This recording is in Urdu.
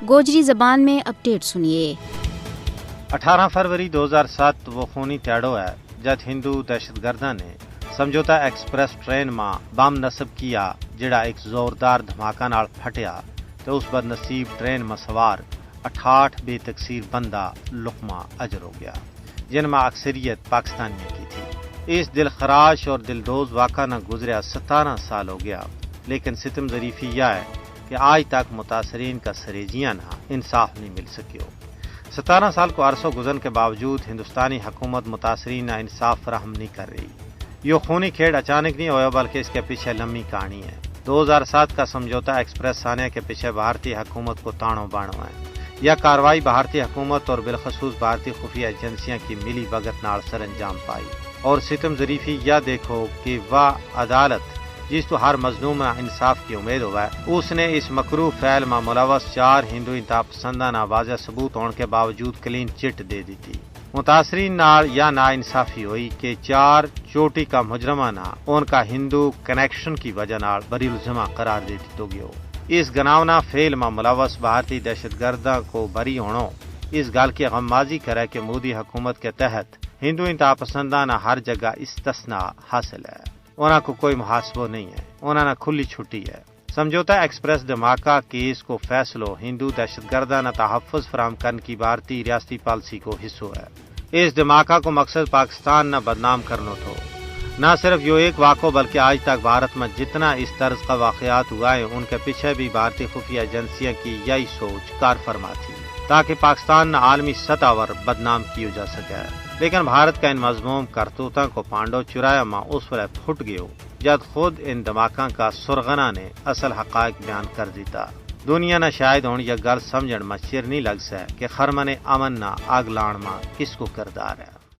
گوجری زبان میں اپڈیٹ سنیے۔ 18 فروری 2007 وہ خونی تیڑو ہے جد ہندو دہشت گرداں نے سمجھوتا ایکسپریس ٹرین ماں بم نصب کیا جڑا ایک زوردار دھماکہ نال پھٹیا تو اس بد نصیب ٹرین میں سوار 68 بے تقصیر بندہ لقمہ اجر ہو گیا، جن میں اکثریت پاکستانیوں کی تھی۔ اس دل خراش اور دلدوز واقعہ نہ گزریا 17 سال ہو گیا، لیکن ستم ظریفی یہ ہے کہ آج تک متاثرین کا سریجیاں نہ انصاف نہیں مل سکیو۔ 17 سال کو عرصہ گزرنے کے باوجود ہندوستانی حکومت متاثرین نہ انصاف فراہم نہیں کر رہی۔ یہ خونی کھیڑ اچانک نہیں ہوا بلکہ اس کے پیچھے لمبی کہانی ہے۔ 2007 کا سمجھوتا ایکسپریس سانیہ کے پیچھے بھارتی حکومت کو تانو بانو ہے۔ یہ کارروائی بھارتی حکومت اور بالخصوص بھارتی خفیہ ایجنسیاں کی ملی بھگت نال سر انجام پائی۔ اور ستم ظریفی یہ دیکھو کہ وہ عدالت جس تو ہر مظلوم انصاف کی امید ہوا ہے، اس نے اس مکروہ فعل میں ملوث 4 ہندو انتہا پسندانہ واضح ثبوت ہونے کے باوجود کلین چٹ دے دی تھی۔ متاثرین نال یا نا انصافی ہوئی کہ 4 چوٹی کا مجرمانہ ان کا ہندو کنیکشن کی وجہ نال بری الزمہ قرار دے دی گیا۔ اس گناونا فعل میں ملوث بھارتی دہشت گردوں کو بری ہونا اس گل کی غمازی کرے کہ مودی حکومت کے تحت ہندو انتہا پسندانہ ہر جگہ استثناء حاصل ہے، انہاں کو کوئی محاسبہ نہیں ہے، انہاں نے کھلی چھٹی ہے۔ سمجھوتا ایکسپریس دھماکہ کیس کو فیصلو ہندو دہشت گردانہ تحفظ فراہم کرنے کی بھارتی ریاستی پالیسی کو حصہ ہے۔ اس دھماکہ کو مقصد پاکستان نہ بدنام کرنا تھا۔ نہ صرف یہ ایک واقعہ بلکہ آج تک بھارت میں جتنا اس طرز کا واقعات ہوا ہے ان کے پیچھے بھی بھارتی خفیہ ایجنسیاں کی یہی سوچ کار فرما تھی تاکہ پاکستان نہ عالمی سطح پر بدنام کیا جا سکے۔ لیکن بھارت کا ان مذموم کرتوتوں کو پانڈو چرایا ماں اس وقت پھٹ گئے جد خود ان دھماکوں کا سرغنہ نے اصل حقائق بیان کر دیتا۔ دنیا نہ شاید ہوں یہ گل سمجھن میں چر نہیں لگ سکے کہ خرمن امن نہ آگ لان ماں کس کو کردار ہے۔